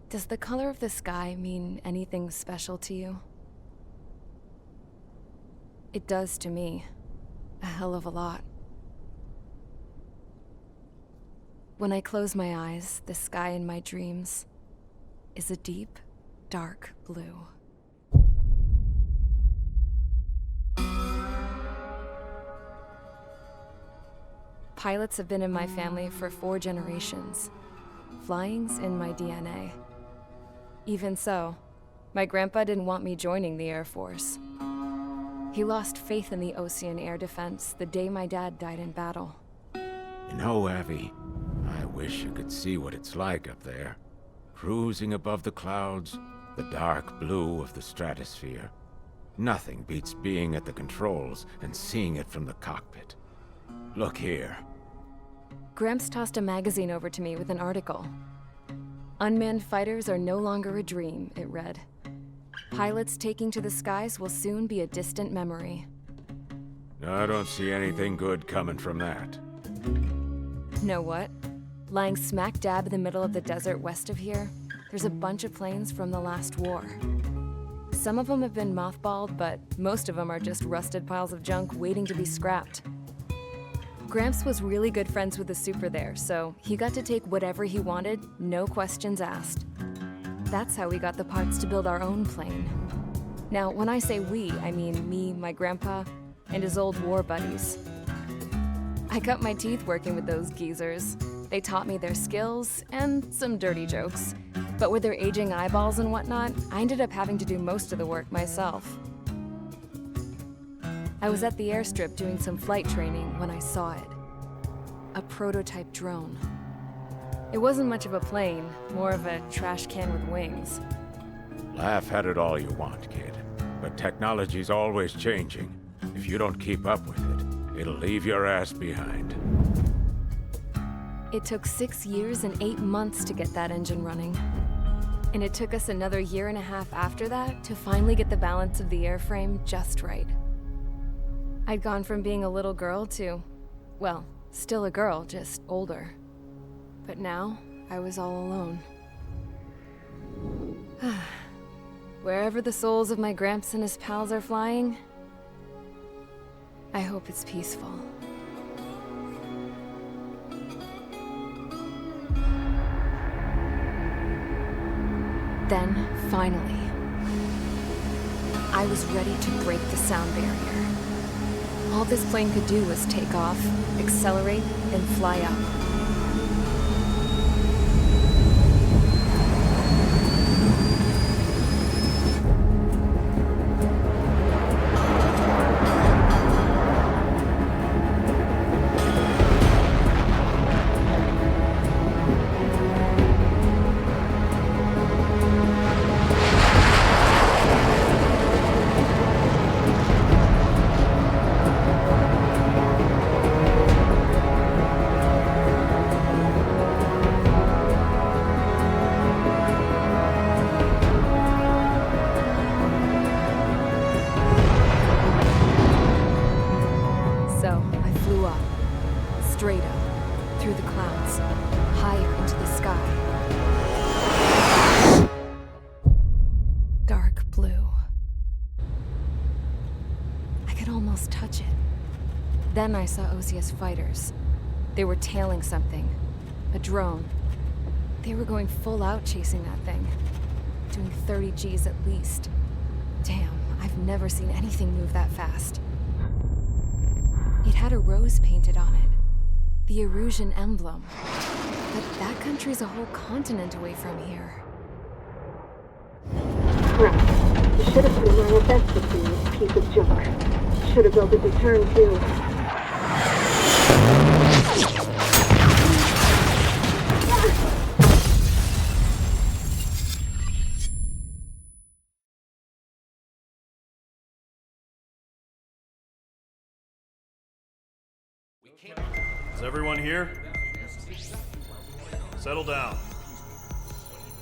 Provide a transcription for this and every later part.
Does the color of the sky mean anything special to you? It does to me. A hell of a lot. When I close my eyes, the sky in my dreams is a deep, dark blue. Pilots have been in my family for 4 generations. Flying's in my DNA. Even so, my grandpa didn't want me joining the Air Force. He lost faith in the Ocean Air Defense the day my dad died in battle. You know, Abby, I wish you could see what it's like up there. Cruising above the clouds, the dark blue of the stratosphere. Nothing beats being at the controls and seeing it from the cockpit. Look here. Gramps tossed a magazine over to me with an article. Unmanned fighters are no longer a dream, it read. Pilots taking to the skies will soon be a distant memory. I don't see anything good coming from that. Know what? Lying smack dab in the middle of the desert west of here, there's a bunch of planes from the last war. Some of them have been mothballed, but most of them are just rusted piles of junk waiting to be scrapped. Gramps was really good friends with the super there, so he got to take whatever he wanted, no questions asked. That's how we got the parts to build our own plane. Now, when I say we, I mean me, my grandpa, and his old war buddies. I cut my teeth working with those geezers. They taught me their skills and some dirty jokes. But with their aging eyeballs and whatnot, I ended up having to do most of the work myself. I was at the airstrip doing some flight training when I saw it. A prototype drone. It wasn't much of a plane, more of a trash can with wings. Laugh at it all you want, kid. But technology's always changing. If you don't keep up with it, it'll leave your ass behind. It took 6 years and 8 months to get that engine running. And it took us another 1.5 years after that to finally get the balance of the airframe just right. I'd gone from being a little girl to, well, still a girl, just older. But now, I was all alone. Wherever the souls of my Gramps and his pals are flying, I hope it's peaceful. Then, finally, I was ready to break the sound barrier. All this plane could do was take off, accelerate, and fly up. So, I flew up, straight up, through the clouds, higher into the sky. Dark blue. I could almost touch it. Then I saw Osia's fighters. They were tailing something. A drone. They were going full out chasing that thing. Doing 30 Gs at least. Damn, I've never seen anything move that fast. It had a rose painted on it. The Erusian emblem. But that country's a whole continent away from here. Right. You should have put in my best to see this piece of junk. Should have built a return too. Is everyone here? Settle down.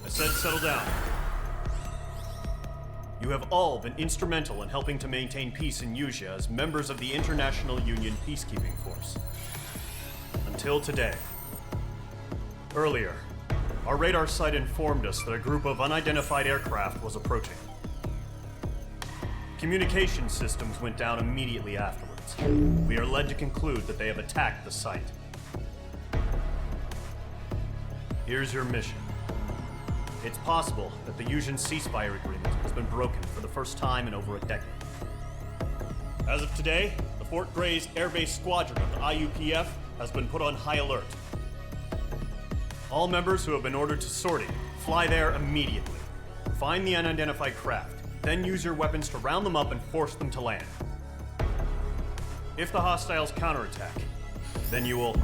I said settle down. You have all been instrumental in helping to maintain peace in Usha as members of the International Union Peacekeeping Force. Until today. Earlier, our radar site informed us that a group of unidentified aircraft was approaching. Communication systems went down immediately afterwards. We are led to conclude that they have attacked the site. Here's your mission. It's possible that the Mision ceasefire agreement has been broken for the first time in over a decade. As of today, the Fort Grays Air Base Squadron of the IUPF has been put on high alert. All members who have been ordered to sortie, fly there immediately. Find the unidentified craft, then use your weapons to round them up and force them to land. If the hostiles counterattack, then you will...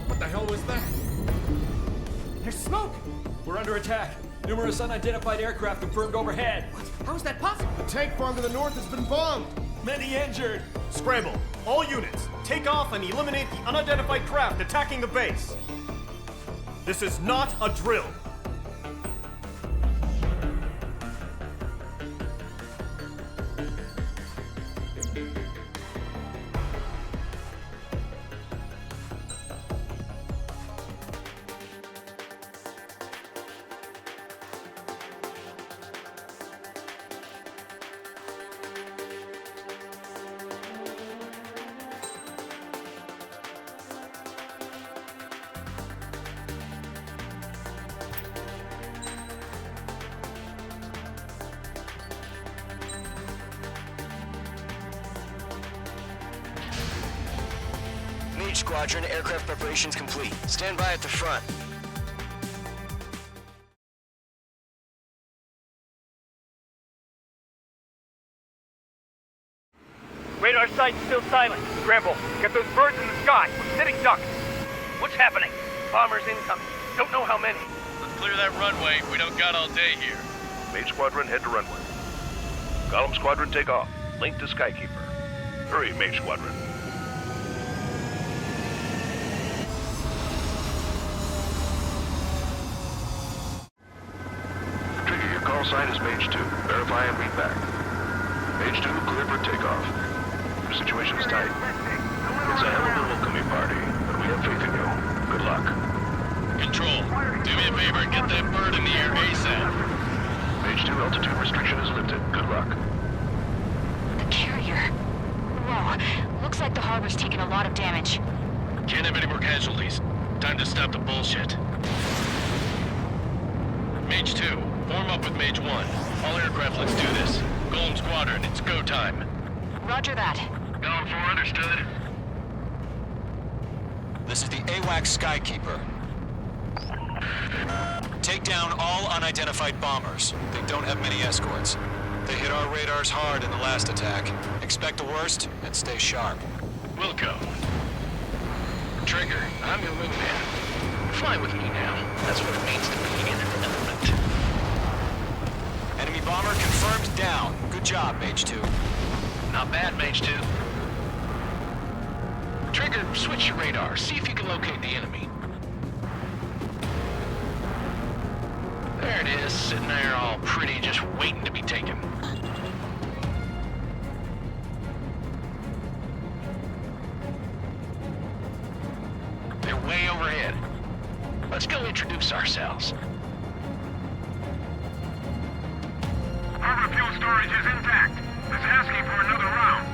What the hell was that? There's smoke! We're under attack. Numerous unidentified aircraft confirmed overhead. What? How is that possible? The tank farm to the north has been bombed! Many injured. Scramble! All units, take off and eliminate the unidentified craft attacking the base! This is not a drill! Mage Squadron, aircraft preparations complete. Stand by at the front. Radar site's still silent. Scramble. Get those birds in the sky. We're sitting ducks. What's happening? Bombers incoming. Don't know how many. Let's clear that runway. We don't got all day here. Mage Squadron, head to runway. Column Squadron, take off. Link to Skykeeper. Hurry, Mage Squadron. Trigger, your call sign is Mage 2. Verify and read back. Mage 2, clear for takeoff. Your situation is tight. It's a hell of a welcoming party, but we have faith in you. Good luck. Control, do me a favor and get that bird in the air ASAP. Mage 2, altitude restriction is lifted. Good luck. The carrier. Whoa, looks like the harbor's taken a lot of damage. Can't have any more casualties. Time to stop the bullshit. Mage 2, form up with Mage 1. All aircraft, let's do this. Golem Squadron, it's go time. Roger that. Going for understood. This is the AWACS Skykeeper. Take down all unidentified bombers. They don't have many escorts. They hit our radars hard in the last attack. Expect the worst and stay sharp. Wilco. Trigger, I'm your wingman. Fly with me now. That's what it means to be in an element. Enemy bomber confirmed down. Good job, Mage 2. Not bad, Mage 2. Trigger, switch your radar. See if you can locate the enemy. There it is, sitting there all pretty, just waiting to be taken. They're way overhead. Let's go introduce ourselves. Harbor fuel storage is intact. It's asking for another round.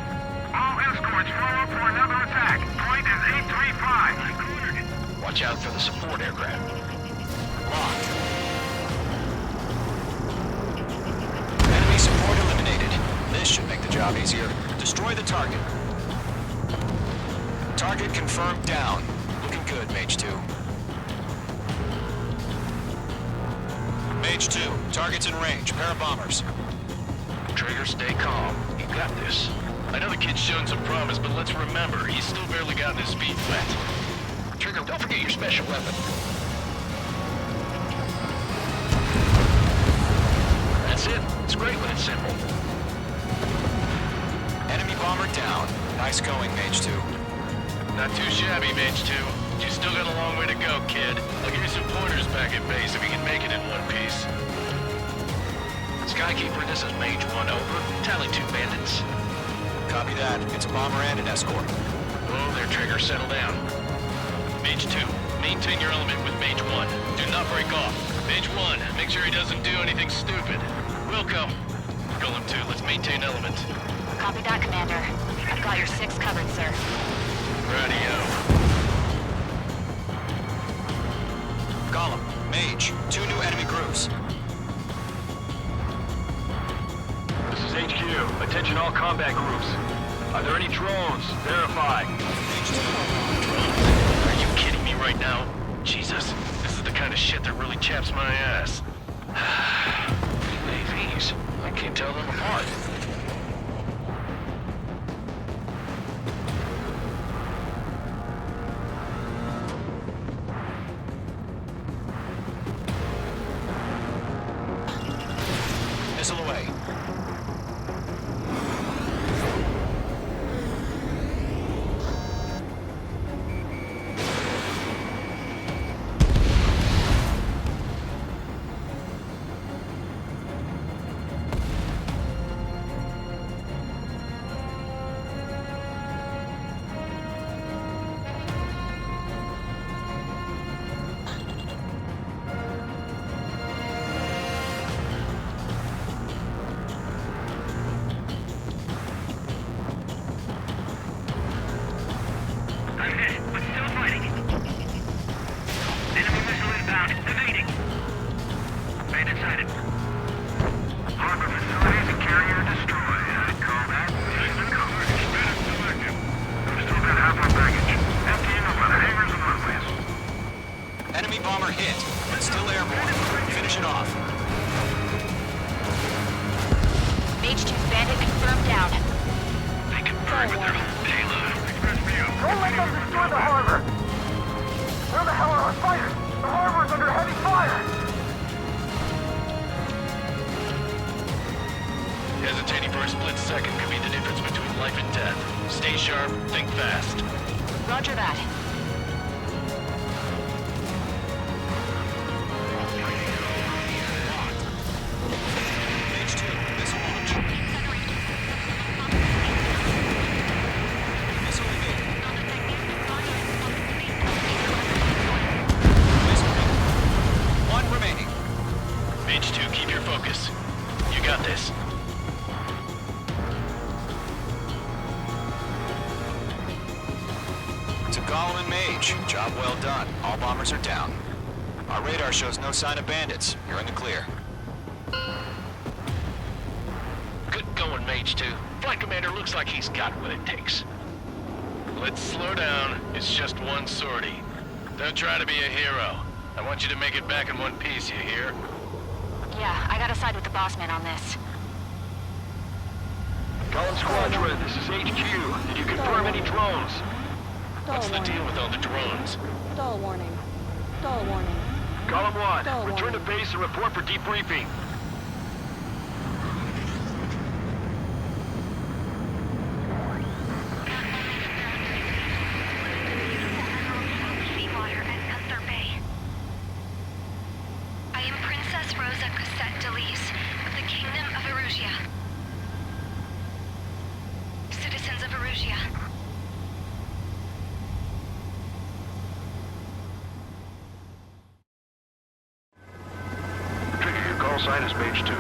All escorts roll up for another attack. Point is 835. Watch out for the support aircraft. Locked. Enemy support eliminated. This should make the job easier. Destroy the target. Target confirmed down. Looking good, Mage 2. Mage 2, target's in range. Pair of bombers. Trigger, stay calm. You got this. I know the kid's shown some promise, but let's remember, he's still barely gotten his feet wet. Trigger, don't forget your special weapon. That's it. It's great when it's simple. Enemy bomber down. Nice going, Mage 2. Not too shabby, Mage 2. You still got a long way to go, kid. I'll give you some pointers back at base if you can make it in one piece. Skykeeper, this is Mage 1, over. Tally 2 bandits. Copy that. It's a bomber and an escort. Oh, there, Trigger, settle down. Mage 2, Maintain your element with Mage 1. Do not break off. Mage 1, make sure he doesn't do anything stupid. Wilco. Golem 2, let's maintain element. Copy that, Commander. I've got your 6 covered, sir. Radio. Golem, Mage, 2 new enemy groups. This is HQ. Attention all combat groups. Are there any drones? Verify. Are you kidding me right now? Jesus, this is the kind of shit that really chaps my ass. AVs. I can't tell them apart. Missile away. I'm hit, but still fighting. Enemy missile inbound. Evading. Bandit sighted. Harbor facilities and carrier destroyed. I'd call that decent coverage. Bandit selected. We've still got half our baggage. Emptying over the hangars and runways. Enemy bomber hit, but still airborne. Finish it off. Mage 2's bandit confirmed down. They confirmed with their whole payload. Express me up. Don't let them destroy the harbor! Where the hell are our fighters? The harbor's under heavy fire! Hesitating for a split second could be the difference between life and death. Stay sharp, think fast. Roger that. Mage 2, missile launch. Missile evaded. Missile hit. 1 remaining. Mage 2, keep your focus. You got this. To Golem and Mage, job well done. All bombers are down. Our radar shows no sign of bandits. You're in the clear. Good going, Mage 2. Flight Commander looks like he's got what it takes. Let's slow down. It's just one sortie. Don't try to be a hero. I want you to make it back in one piece, you hear? Yeah, I gotta side with the boss man on this. Golem Squadron, this is HQ. Did you confirm any drones? What's the deal with all the drones? Stall warning. Stall warning. Golem 1, Stall return to warning. base and report for debriefing. Seawater at Gunther Bay. I am Princess Rosa Cosette Delise of the Kingdom of Erusia. Citizens of Erusia. Trigger, your call sign is Mage 2.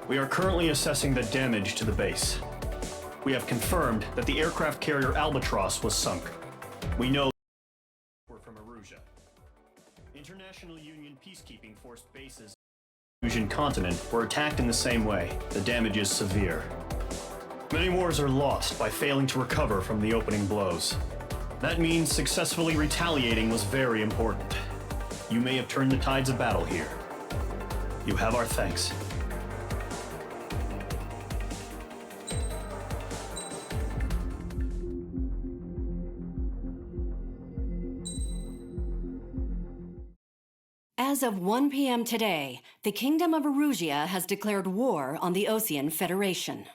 We are currently assessing the damage to the base. We have confirmed that the aircraft carrier Albatross was sunk. We know we're from Erusia. International Union peacekeeping force bases on the Fusion continent were attacked in the same way. The damage is severe. Many wars are lost by failing to recover from the opening blows. That means successfully retaliating was very important. You may have turned the tides of battle here. You have our thanks. As of 1 p.m. today, the Kingdom of Erusia has declared war on the Osean Federation.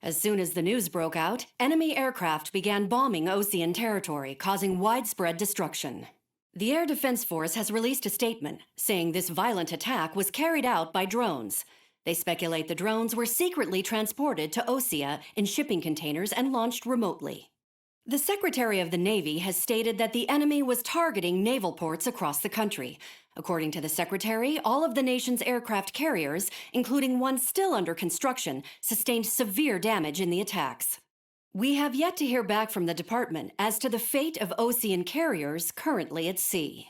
As soon as the news broke out, enemy aircraft began bombing Osean territory, causing widespread destruction. The Air Defense Force has released a statement saying this violent attack was carried out by drones. They speculate the drones were secretly transported to Osea in shipping containers and launched remotely. The Secretary of the Navy has stated that the enemy was targeting naval ports across the country. According to the Secretary, all of the nation's aircraft carriers, including one still under construction, sustained severe damage in the attacks. We have yet to hear back from the department as to the fate of Osean carriers currently at sea.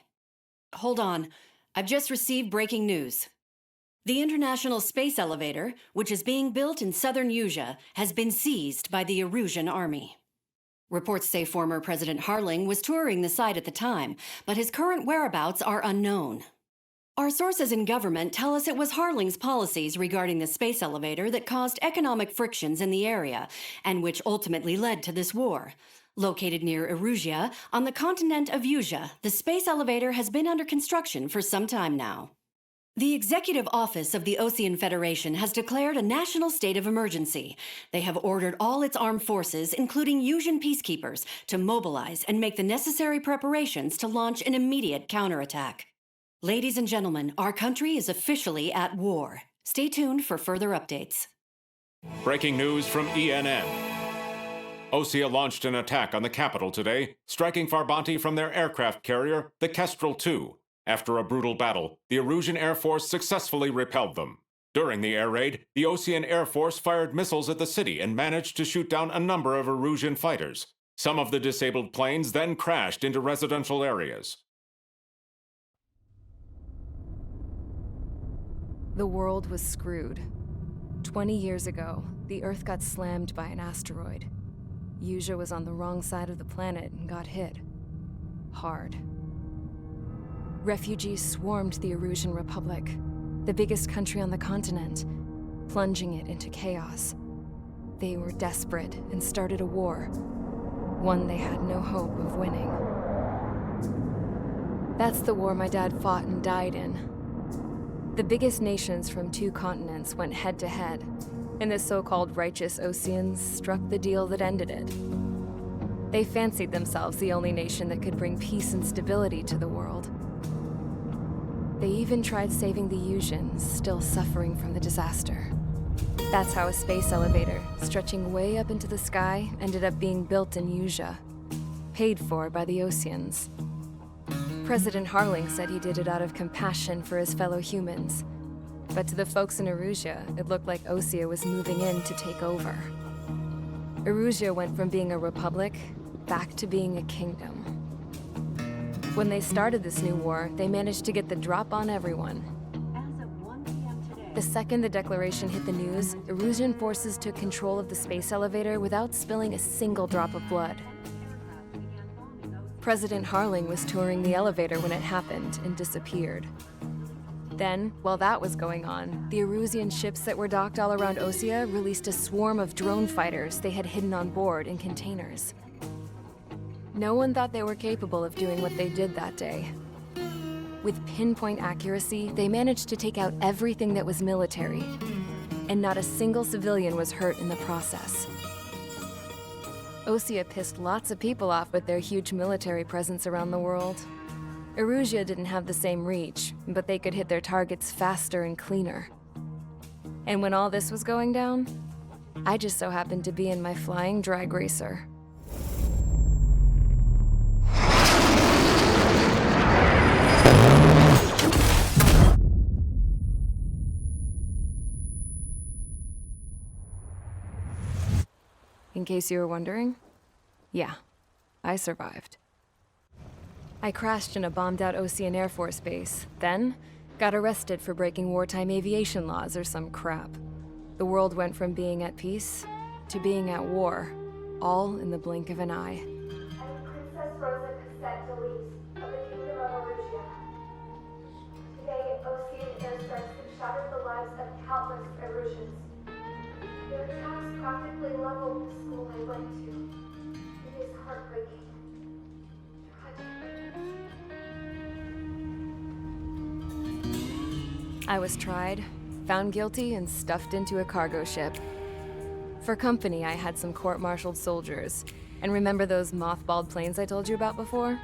Hold on. I've just received breaking news. The International Space Elevator, which is being built in southern Usea, has been seized by the Erusian Army. Reports say former President Harling was touring the site at the time, but his current whereabouts are unknown. Our sources in government tell us it was Harling's policies regarding the space elevator that caused economic frictions in the area, and which ultimately led to this war. Located near Erusia, on the continent of Usea, the space elevator has been under construction for some time now. The Executive Office of the Osean Federation has declared a national state of emergency. They have ordered all its armed forces, including Usian peacekeepers, to mobilize and make the necessary preparations to launch an immediate counterattack. Ladies and gentlemen, our country is officially at war. Stay tuned for further updates. Breaking news from ENN. Osea launched an attack on the capital today, striking Farbanti from their aircraft carrier, the Kestrel II. After a brutal battle, the Erusian Air Force successfully repelled them. During the air raid, the Osean Air Force fired missiles at the city and managed to shoot down a number of Erusian fighters. Some of the disabled planes then crashed into residential areas. The world was screwed. 20 years ago, the Earth got slammed by an asteroid. Usea was on the wrong side of the planet and got hit. Hard. Refugees swarmed the Erusian Republic, the biggest country on the continent, plunging it into chaos. They were desperate and started a war, one they had no hope of winning. That's the war my dad fought and died in. The biggest nations from 2 continents went head-to-head, and the so-called righteous Oseans struck the deal that ended it. They fancied themselves the only nation that could bring peace and stability to the world. They even tried saving the Usians, still suffering from the disaster. That's how a space elevator, stretching way up into the sky, ended up being built in Usea, paid for by the Oseans. President Harling said he did it out of compassion for his fellow humans. But to the folks in Erusia, it looked like Osea was moving in to take over. Erusia went from being a republic back to being a kingdom. When they started this new war, they managed to get the drop on everyone. The second the declaration hit the news, Erusian forces took control of the space elevator without spilling a single drop of blood. President Harling was touring the elevator when it happened and disappeared. Then, while that was going on, the Erusian ships that were docked all around Osea released a swarm of drone fighters they had hidden on board in containers. No one thought they were capable of doing what they did that day. With pinpoint accuracy, they managed to take out everything that was military, and not a single civilian was hurt in the process. Osea pissed lots of people off with their huge military presence around the world. Erusia didn't have the same reach, but they could hit their targets faster and cleaner. And when all this was going down, I just so happened to be in my flying drag racer. In case you were wondering, yeah, I survived. I crashed in a bombed-out Osean Air Force base, then got arrested for breaking wartime aviation laws or some crap. The world went from being at peace to being at war, all in the blink of an eye. Princess Rosa Cassette Delise of the Kingdom of Erusia. Today, Osean airstrikes have shattered the lives of countless Erusians. Their attacks practically leveled the school I went to. It is heartbreaking. I was tried, found guilty, and stuffed into a cargo ship. For company, I had some court-martialed soldiers. And remember those mothballed planes I told you about before?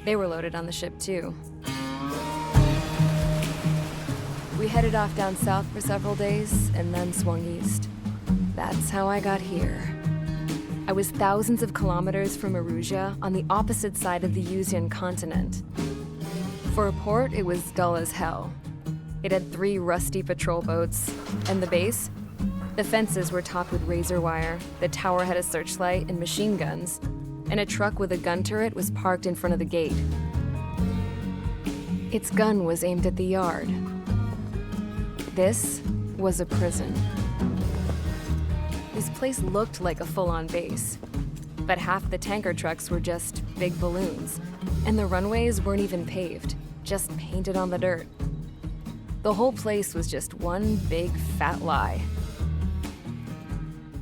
They were loaded on the ship too. We headed off down south for several days, and then swung east. That's how I got here. I was thousands of kilometers from Erusia, on the opposite side of the Mision continent. For a port, it was dull as hell. It had 3 rusty patrol boats. And the base? The fences were topped with razor wire, the tower had a searchlight and machine guns, and a truck with a gun turret was parked in front of the gate. Its gun was aimed at the yard. This was a prison. This place looked like a full-on base, but half the tanker trucks were just big balloons, and the runways weren't even paved, just painted on the dirt. The whole place was just one big fat lie.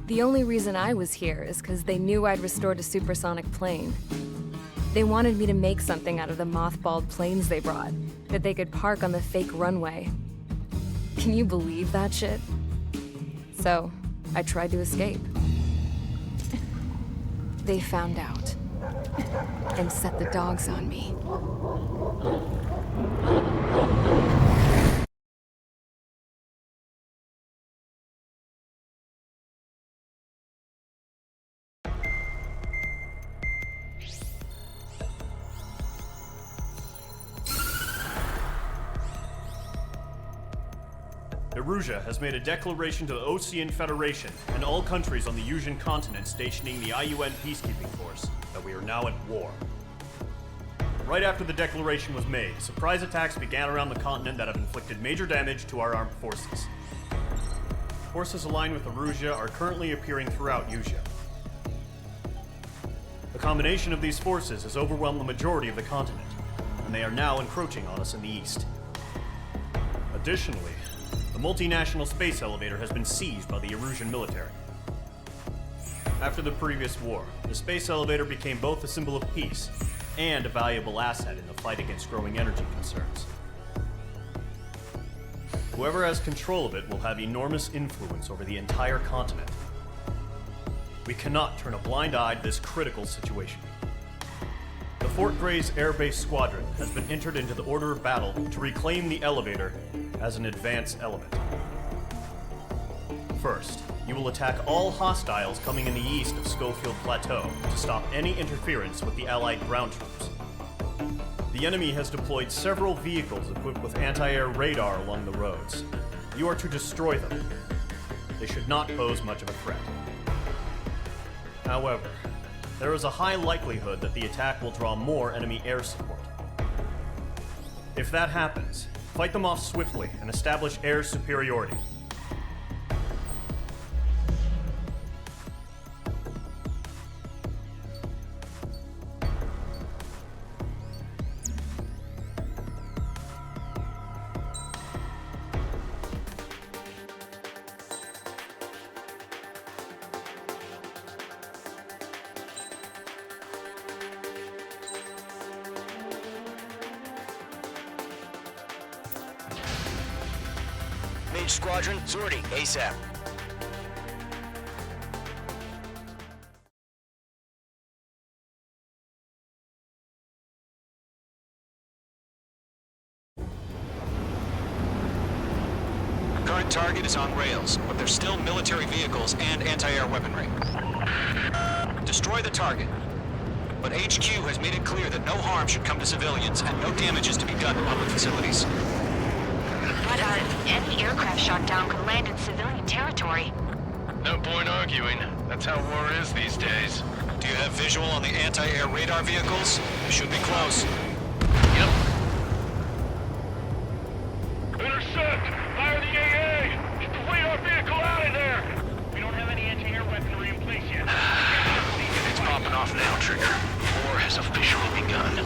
The only reason I was here is because they knew I'd restored a supersonic plane. They wanted me to make something out of the mothballed planes they brought, that they could park on the fake runway. Can you believe that shit? So, I tried to escape. They found out, and set the dogs on me. Erusia has made a declaration to the Ocean Federation and all countries on the Mision continent stationing the IUN peacekeeping force that we are now at war. Right after the declaration was made, surprise attacks began around the continent that have inflicted major damage to our armed forces. Forces aligned with Erusia are currently appearing throughout Erusia. The combination of these forces has overwhelmed the majority of the continent, and they are now encroaching on us in the east. Additionally, the multinational space elevator has been seized by the Erusian military. After the previous war, the space elevator became both a symbol of peace and a valuable asset in the fight against growing energy concerns. Whoever has control of it will have enormous influence over the entire continent. We cannot turn a blind eye to this critical situation. The Fort Gray's Air Base Squadron has been entered into the order of battle to reclaim the elevator as an advance element. First, you will attack all hostiles coming in the east of Schofield Plateau to stop any interference with the Allied ground troops. The enemy has deployed several vehicles equipped with anti-air radar along the roads. You are to destroy them. They should not pose much of a threat. However, there is a high likelihood that the attack will draw more enemy air support. If that happens, fight them off swiftly and establish air superiority. Mage Squadron, sortie, ASAP. Current target is on rails, but there's still military vehicles and anti-air weaponry. Destroy the target. But HQ has made it clear that no harm should come to civilians and no damage is to be done to public facilities. But any aircraft shot down could land in civilian territory. No point arguing. That's how war is these days. Do you have visual on the anti-air radar vehicles? They should be close. Yep. Intercept! Fire the AA! Get the radar vehicle out of there! We don't have any anti-air weaponry in place yet. It's popping off now, Trigger. War has officially begun.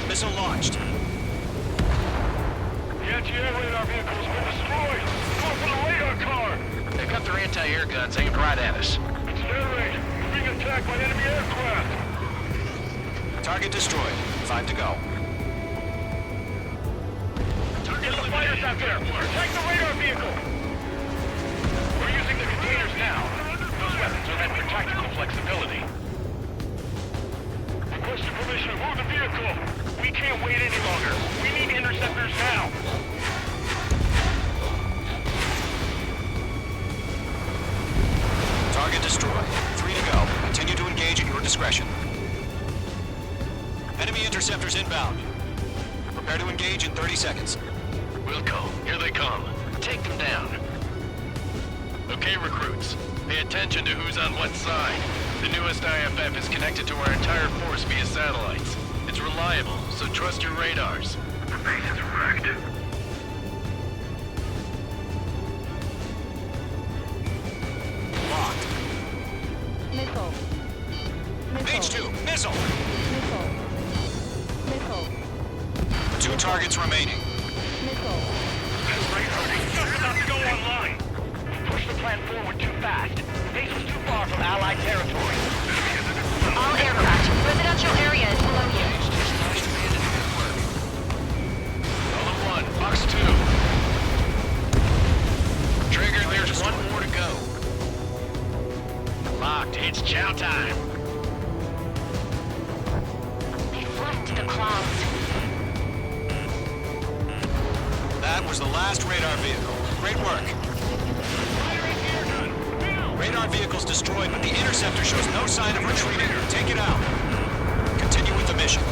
Missile launched. The anti-air radar vehicle has been destroyed! Go for the radar car! They've got their anti-air guns aimed right at us. It's air raid! We're being attacked by enemy aircraft! Target destroyed. 5 to go. Get the fighters out there! Protect the radar vehicle! We're using the containers now. Those weapons are meant for tactical flexibility. Requesting permission to move the vehicle. We can't wait any longer. We need interceptors now. Target destroyed. 3 to go. Continue to engage at your discretion. Enemy interceptors inbound. Prepare to engage in 30 seconds. Wilco, here they come. Take them down. Okay, recruits. Pay attention to who's on what side. The newest IFF is connected to our entire force via satellites. It's reliable, so trust your radars. The base is wrecked. Locked. Missile. Mage 2, missile! Missile. Missile. 2 targets remaining. Missile. This radar is just about to go online. Push the plan forward too fast. Base was too far from Allied territory. All aircraft. Residential area is below you. Column 1, Box 2. Trigger, there's one more to go. Locked, it's chow time. They flew into the clouds. That was the last radar vehicle. Great work. Radar vehicle's destroyed, but the interceptor shows no sign of retreating. Take it out. Continue with the mission.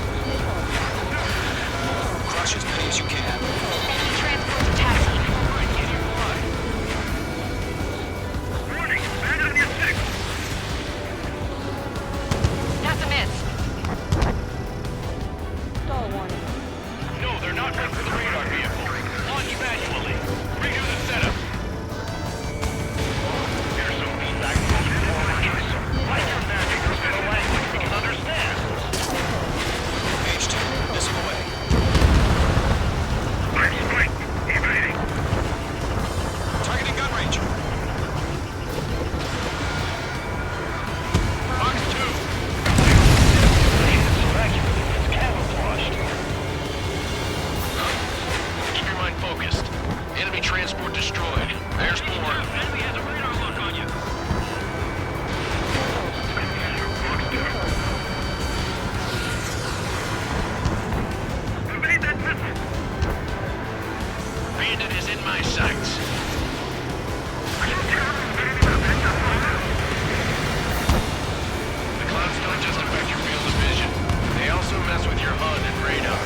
Crush as many as you can. Enemy transports taxi. Warning, bandit on your 6. That's a miss. Stall warning. No, they're not meant for the radar vehicle. Launch manually. Redo the setup. Here's some feedback from the forward. Write your magic in a language we can understand. Page 2, missile away. I'm straight. Evading. Targeting gun range. Box 2. It's camouflaged. Keep your mind focused. Enemy transport destroyed. There's more. Enemy has a radar lock on you. Evade that missile. Bandit is in my sights. The clouds don't just affect your field of vision. They also mess with your HUD and radar.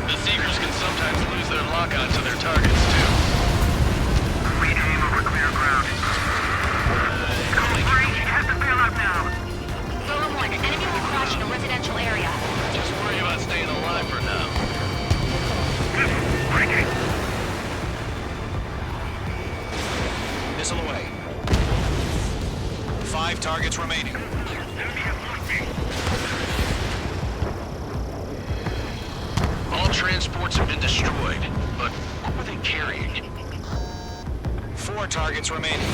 The Seekers can sometimes lose their lockout to their targets, too. We aim over clear ground. Code 3, has to bail out now. Golem 1, enemy will crash in a residential area. Just worry about staying alive for now. Breaking. Missile away. 5 targets remaining. Enemy has locked me. All transports have been destroyed, but what were they carrying? 4 targets remaining.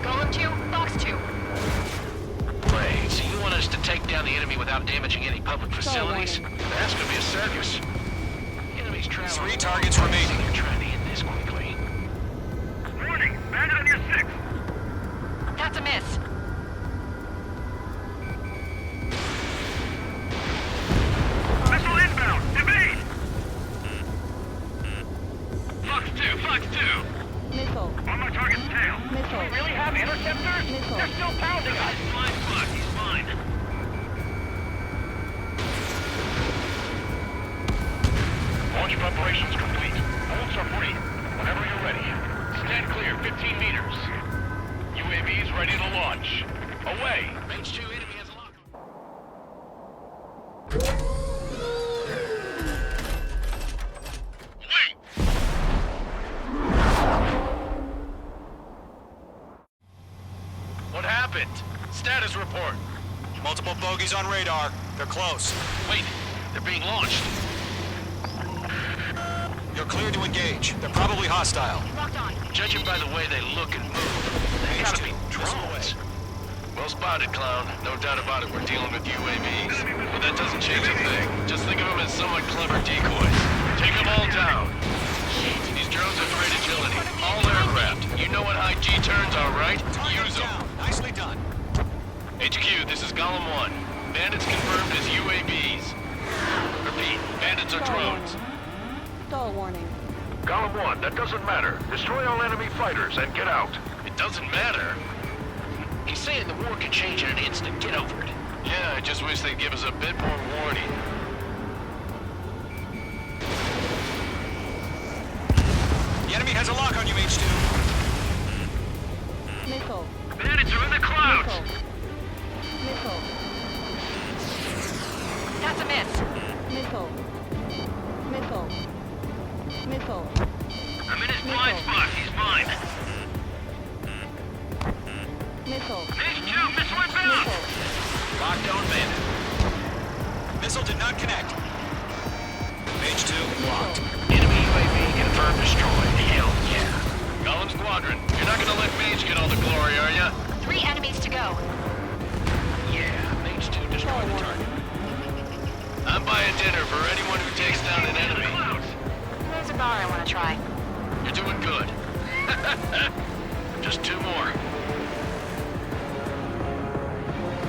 Golem 2, Box 2. Wait, so you want us to take down the enemy without damaging any public facilities? That's gonna be a circus. Enemies traveling. 3 targets remaining. They're trying to end this quickly. Warning, bandit on your 6. That's a miss. Missile inbound. Evade. Fox 2, Fox 2. Missile. On my target's tail. Missile. We really have interceptors? Missile. They're still pounding us. Fine, Fox, he's fine. Launch preparations complete. Bolts are free. Whenever you're ready. Stand clear, 15 meters. UAVs ready to launch. Away. Range 2 enemy has a lock. Wait! What happened? Status report. Multiple bogies on radar. They're close. Wait, they're being launched. You're cleared to engage. They're probably hostile. Locked on. Judging by the way they look and move, they gotta be drones. Well spotted, clown. No doubt about it, we're dealing with UAVs. But that doesn't change a thing. Just think of them as somewhat clever decoys. Take them all down. These drones have great agility. All aircraft. You know what high G turns are, right? Use them. Nicely done. HQ, this is Golem 1. Bandits confirmed as UAVs. Repeat, bandits are drones. Stall warning. Column 1, that doesn't matter. Destroy all enemy fighters and get out. It doesn't matter. He's saying the war could change in an instant. Get over it. Yeah, I just wish they'd give us a bit more warning. The enemy has a lock on you, H2. Missile. Bandits are in the clouds! Missile. That's a miss. Missile. Missile. Missile. I'm in his blind spot. He's mine. Missile. H2, missile inbound! Lockdown bandit. Missile did not connect. H2 locked. Enemy UAV confirmed destroyed. Hell yeah. Column Squadron, you're not gonna let Mage get all the glory, are ya? 3 enemies to go. Yeah, Mage 2 destroyed the target. I'm buying dinner for anyone who takes down an enemy. There's a bar I want to try. You're doing good. Just 2 more.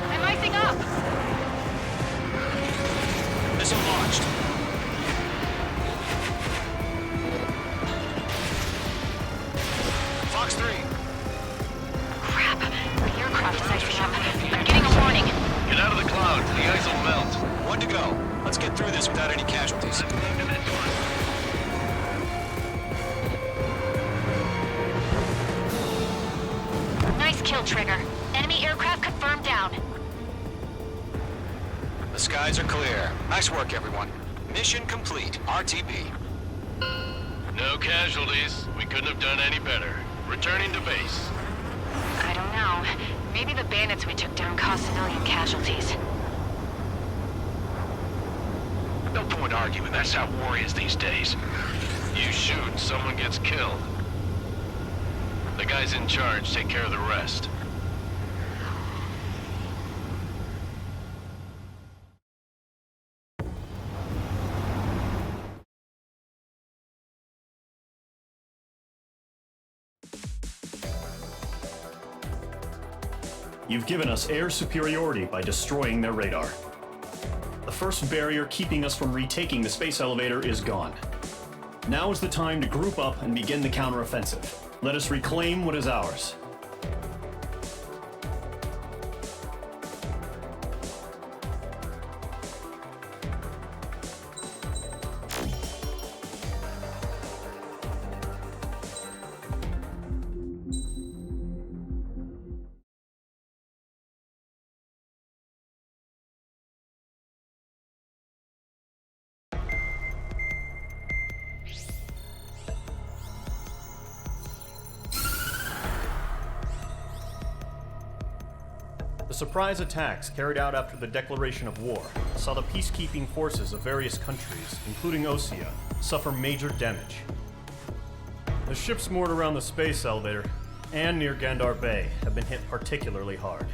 I'm icing up. Missile launched. Fox 3. Crap. The aircraft is icing up. I'm getting a warning. Get out of the clouds. The ice will melt. 1 to go. Let's get through this without any casualties. Nice kill, Trigger. Enemy aircraft confirmed down. The skies are clear. Nice work, everyone. Mission complete. RTB. No casualties. We couldn't have done any better. Returning to base. I don't know. Maybe the bandits we took down caused civilian casualties. No point arguing. That's how war is these days. You shoot, someone gets killed. The guys in charge take care of the rest. You've given us air superiority by destroying their radar. The first barrier keeping us from retaking the space elevator is gone. Now is the time to group up and begin the counteroffensive. Let us reclaim what is ours. The surprise attacks carried out after the declaration of war saw the peacekeeping forces of various countries, including Osea, suffer major damage. The ships moored around the space elevator and near Gandar Bay have been hit particularly hard.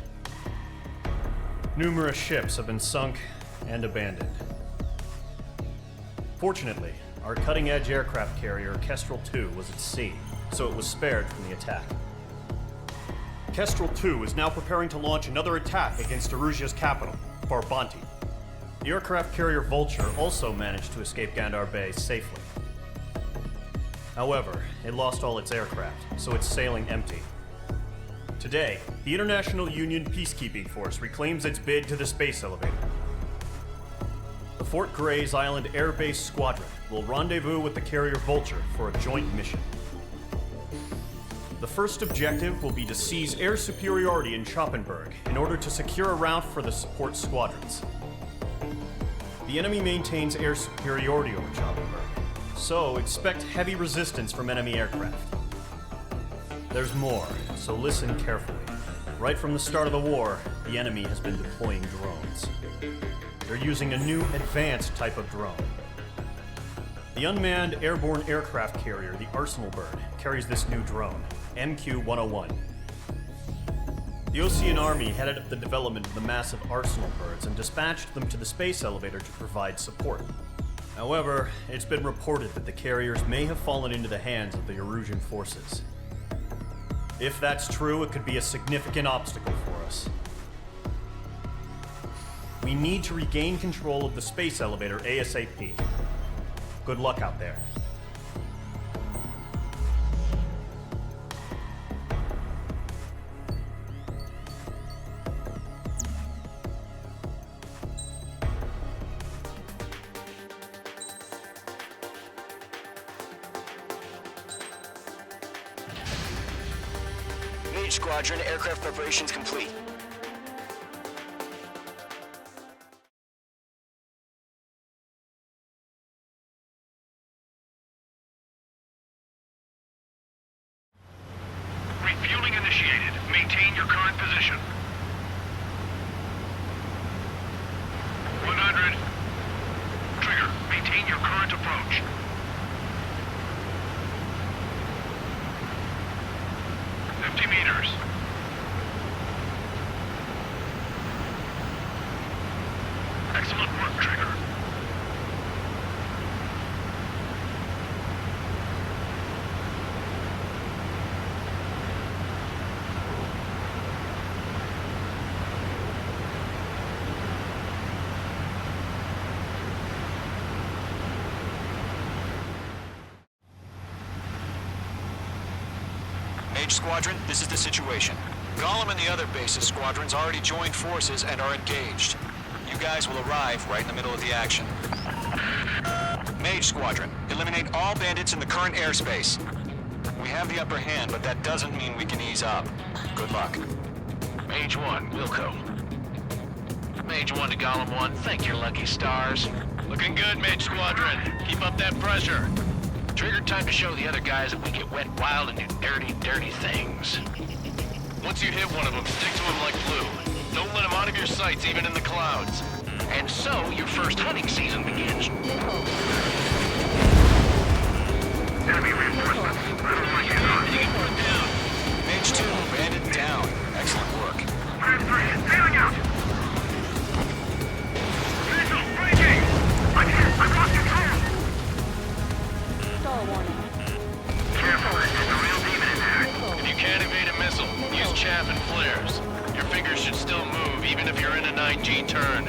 Numerous ships have been sunk and abandoned. Fortunately, our cutting-edge aircraft carrier Kestrel 2 was at sea, so it was spared from the attack. Kestrel 2 is now preparing to launch another attack against Erusia's capital, Parte. The aircraft carrier Vulture also managed to escape Gandar Bay safely. However, it lost all its aircraft, so it's sailing empty. Today, the International Union Peacekeeping Force reclaims its bid to the space elevator. The Fort Gray's Island Air Base Squadron will rendezvous with the carrier Vulture for a joint mission. The first objective will be to seize air superiority in Schoppenberg in order to secure a route for the support squadrons. The enemy maintains air superiority over Schoppenberg, so expect heavy resistance from enemy aircraft. There's more, so listen carefully. Right from the start of the war, the enemy has been deploying drones. They're using a new advanced type of drone. The unmanned airborne aircraft carrier, the Arsenal Bird, carries this new drone, MQ-101. The Osean Army headed up the development of the massive Arsenal Birds and dispatched them to the space elevator to provide support. However, it's been reported that the carriers may have fallen into the hands of the Erusian forces. If that's true, it could be a significant obstacle for us. We need to regain control of the space elevator ASAP. Good luck out there. Mage Squadron, aircraft preparations complete. Refueling initiated. Maintain your current position. 100. Trigger, maintain your current approach. 50 meters. Excellent work, Trigger. Mage Squadron, this is the situation. Gollum and the other base's squadrons already joined forces and are engaged. You guys will arrive right in the middle of the action. Mage Squadron, eliminate all bandits in the current airspace. We have the upper hand, but that doesn't mean we can ease up. Good luck. Mage 1, Wilco. Mage 1 to Gollum 1, thank your lucky stars. Looking good, Mage Squadron. Keep up that pressure. Trigger, time to show the other guys that we get wet, wild, and do dirty, dirty things. Once you hit one of them, stick to him like glue. Don't let him out of your sights, even in the clouds. And so, your first hunting season begins. Enemy reinforcements. I don't like it on. Mage 2, bandit down. Excellent work. Frame 3, sailing out. Missile, breaking. I've lost control. Stall warning. Careful, there's a real demon in there. If you can't evade a missile, use chaff and flares. Your fingers should still move, even if you're in a 9G turn.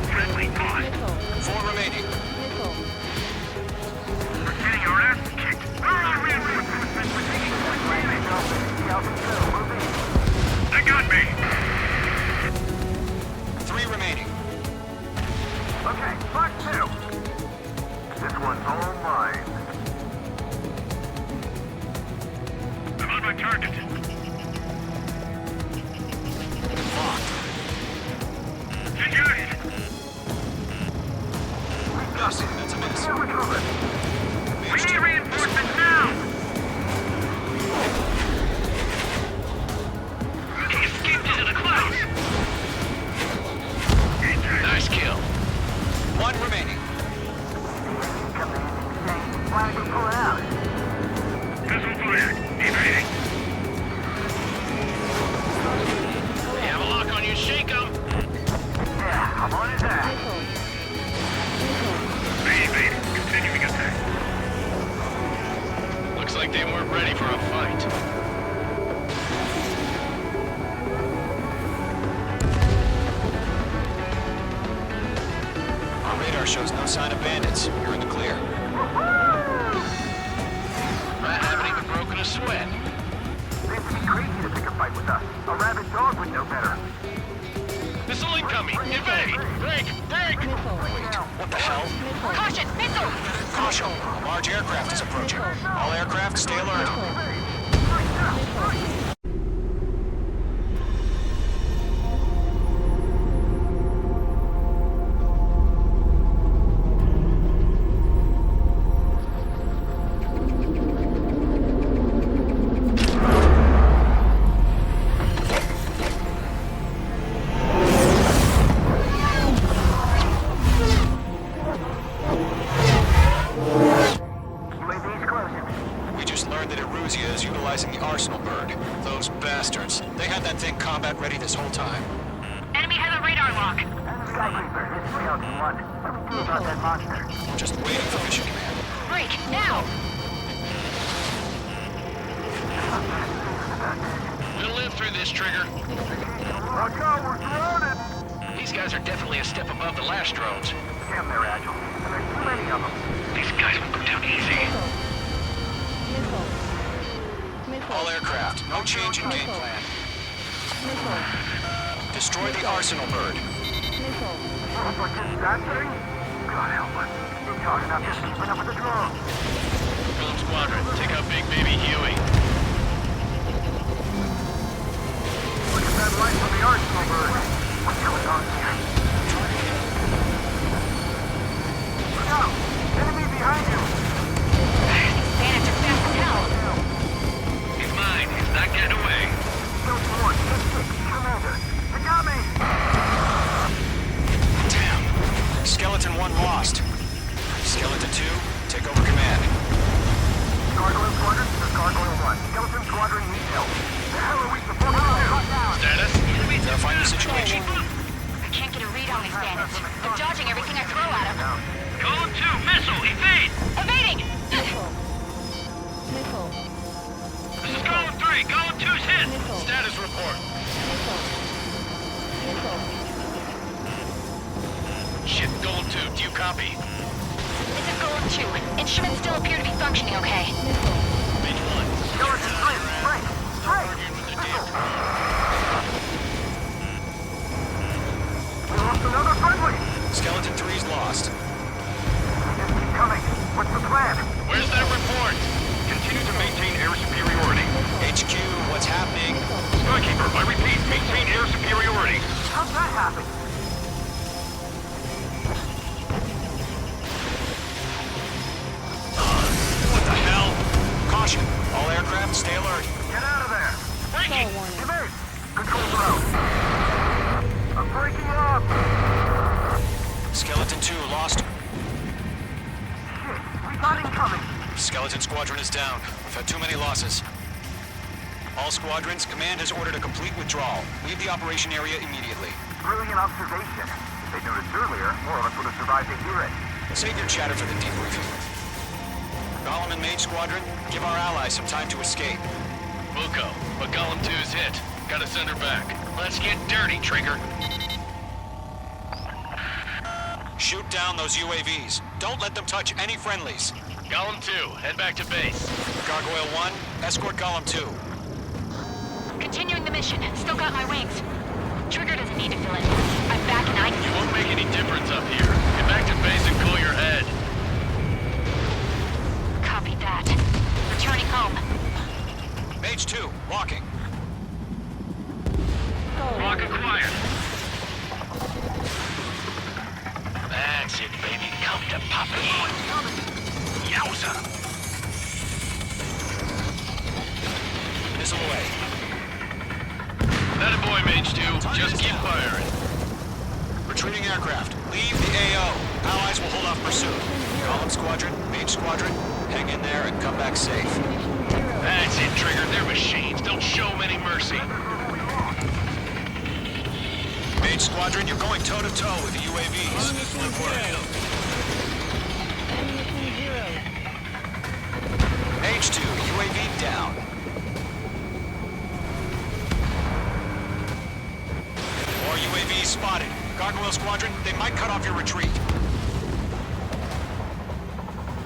Friendly lost. 4 remaining. We're getting our asses kicked. Where are we? We're taking They got me. 3 remaining. Okay, Fox 2. This one's all mine. I'm on my target. Engaged. Dustin, that's a miss. We need reinforcements now. He escaped into the clouds. Nice kill. 1 remaining. Why did we pull out? Missile fired. Evading. They have a lock on you, shake 'em. Yeah, I'm on his ass. They evaded. Continuing attack. Looks like they weren't ready for a fight. Our radar shows no sign of bandits. You're in the clear. I haven't even broken a sweat. Seems to be crazy to pick a fight with us. A rabid dog would know better. Missile incoming! Evade! Break! Break! What the hell? Caution! Missile! Caution! A large aircraft is approaching. All aircraft, stay alert. We just learned that Eruzia is utilizing the Arsenal bird. Those bastards. They had that thing combat ready this whole time. Enemy has a radar lock. Skycreeper, this is 3001. What do we do about that monster? Just waiting for mission command. Break, now! We'll live through this, Trigger. Watch out, we're surrounded! These guys are definitely a step above the last drones. Damn, they're agile. And there's too many of them. These guys won't go down easy. All aircraft, no change in game plan. Destroy the arsenal bird. What is that thing? God help us. You're talking about just keeping up with the drone. Golem Squadron, take out Big Baby Huey. Look at that light from the arsenal bird. What's going on here? Look out! Enemy behind you! These bandits are fast as hell. He's mine. He's not getting away. Don't worry. Commander. They got me! Damn. Skeleton 1 lost. Skeleton 2, take over command. Gargoyle Squadron, this is Gargoyle 1. Skeleton Squadron needs help. The hell are we supposed to do? Status? Verifying the situation. I can't get a read on these bandits. They're dodging everything I throw at them. Column 2, missile, evade! Evading! This is Column 3, Column 2's hit! Status report. Shit, Golem 2, do you copy? This is Golem 2. Instruments still appear to be functioning okay. Page 1. Skeleton 3, straight! We lost another friendly! Skeleton 3's lost. Just keep coming. What's the plan? Where's that report? Continue to maintain air superiority. HQ, what's happening? Skykeeper, I repeat, maintain air superiority. How's that happen? What the hell? Caution, all aircraft stay alert. Get out of there! Breaking! Evade! Controls are out. I'm breaking up! Skeleton 2 lost. Shit, we got incoming! Skeleton Squadron is down. We've had too many losses. All squadrons, command has ordered a complete withdrawal. Leave the operation area immediately. Brilliant observation. If they'd noticed earlier, more of us would have survived to hear it. Save your chatter for the debriefing. Golem and Mage Squadron, give our allies some time to escape. We'll go, but Golem 2's hit. Gotta send her back. Let's get dirty, Trigger. Shoot down those UAVs. Don't let them touch any friendlies. Golem 2, head back to base. Gargoyle 1, escort Golem 2. Continuing the mission. Still got my wings. Trigger doesn't need to fill in. I'm back and It won't make any difference up here. Get back to base and cool your head. Copy that. Returning home. Mage 2, walking. Lock acquired. That's it, baby. Come to Papa. Yowza. Missile away. That a boy, Mage 2. Just keep firing. Retreating aircraft. Leave the AO. Allies will hold off pursuit. Golem Squadron, Mage Squadron, hang in there and come back safe. That's it, Trigger. They're machines. Don't show them any mercy. Mage Squadron, you're going toe-to-toe with the UAVs. Good work. Mage 2, UAV down. More UAVs spotted. Gargoyle Squadron, they might cut off your retreat.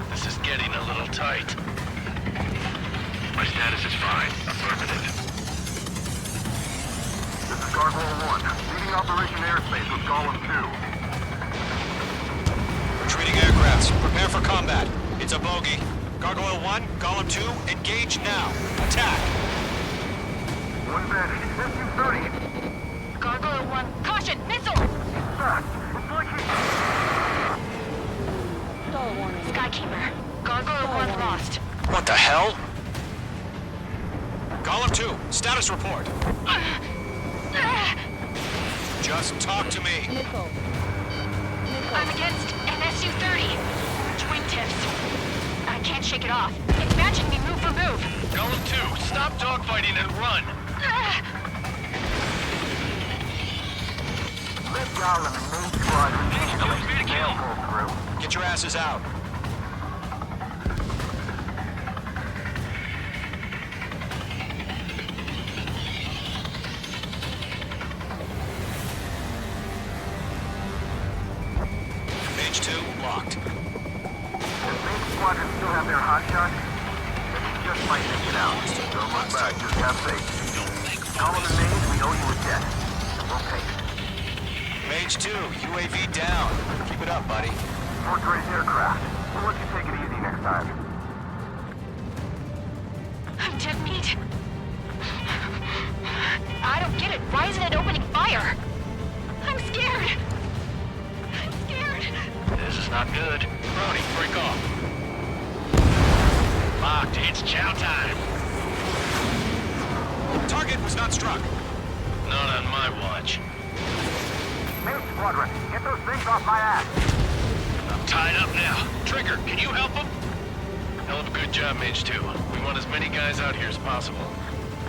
This is getting a little tight. My status is fine. Affirmative. This is Gargoyle 1. Leading Operation Airspace with Golem 2. Retreating aircrafts, prepare for combat. It's a bogey. Gargoyle 1, Golem 2, engage now. Attack. One bandit. SU-30. Gargoyle 1. Caution! Missile! Fast. It's like he... Skykeeper. Gargoyle 1 lost. What the hell? Golem 2, status report. Just talk to me. I'm against an SU-30. Twin tips. I can't shake it off. It's matching me move for move. Golem 2, stop dogfighting and run. Let Golem and Mage Squadron handle it. They'll pull through. Get your asses out. Mage 2, locked. Does Mage Squadron still have their hotshot? Then you just might make it out. Don't look back, just have faith. Column and Mage, we owe you a debt. And we'll pay it. Mage 2, UAV down. Keep it up, buddy. Fort Gray's aircraft. We'll let you take it easy next time. I'm dead meat. I don't get it. Why isn't it opening fire? I'm scared. I'm scared. This is not good. Brody, break off. Locked. It's chow time. Target was not struck. Not on my watch. Mage Squadron, get those things off my ass. I'm tied up now. Trigger, can you help him? Hell of a good job, Mage 2. We want as many guys out here as possible.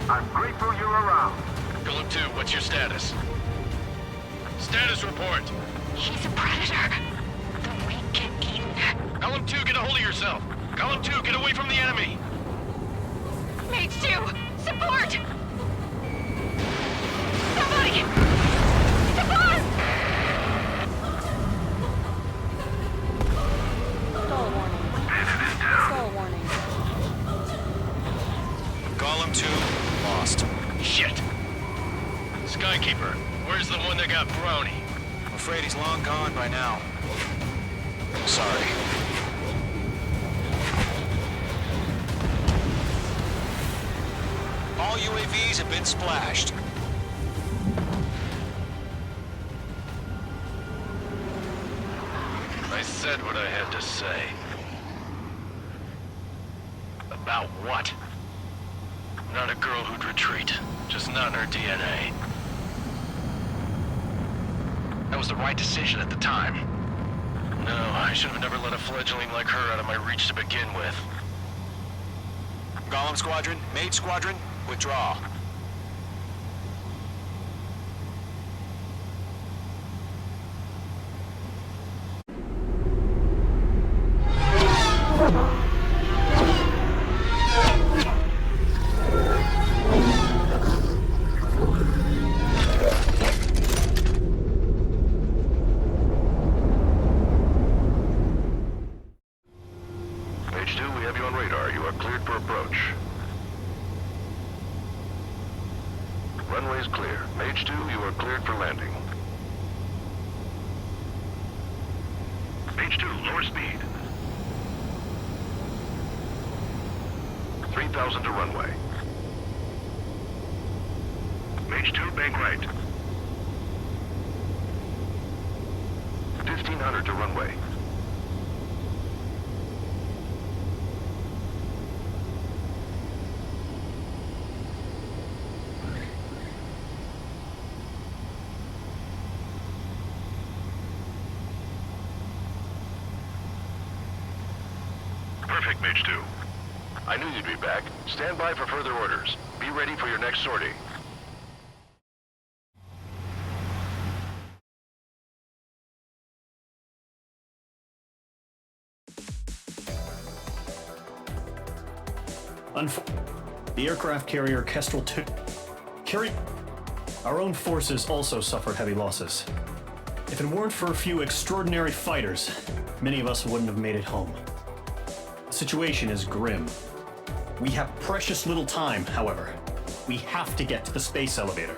I'm grateful you're around. Golem 2, what's your status? Status report. He's a predator. The weak get eaten. Golem 2, get a hold of yourself. Golem 2, get away from the enemy. Mage 2, support! Somebody! Support! Stall warning. Golem 2, lost. Shit! Skykeeper, where's the one that got Brownie? I'm afraid he's long gone by now. Sorry. All UAVs have been splashed. I said what I had to say. About what? Not a girl who'd retreat. Just not in her DNA. That was the right decision at the time. No, I should have never let a fledgling like her out of my reach to begin with. Golem Squadron, Mage Squadron, withdraw. Mage 2, we have you on radar. You are cleared for approach. Runway's clear. Mage 2, you are cleared for landing. Mage 2, lower speed. 3,000 to runway. Mage 2, bank right. 1,500 to runway. Perfect, Mage 2. I knew you'd be back. Stand by for further orders. Be ready for your next sortie. The aircraft carrier Kestrel 2 Our own forces also suffered heavy losses. If it weren't for a few extraordinary fighters, many of us wouldn't have made it home. The situation is grim. We have precious little time, however. We have to get to the space elevator.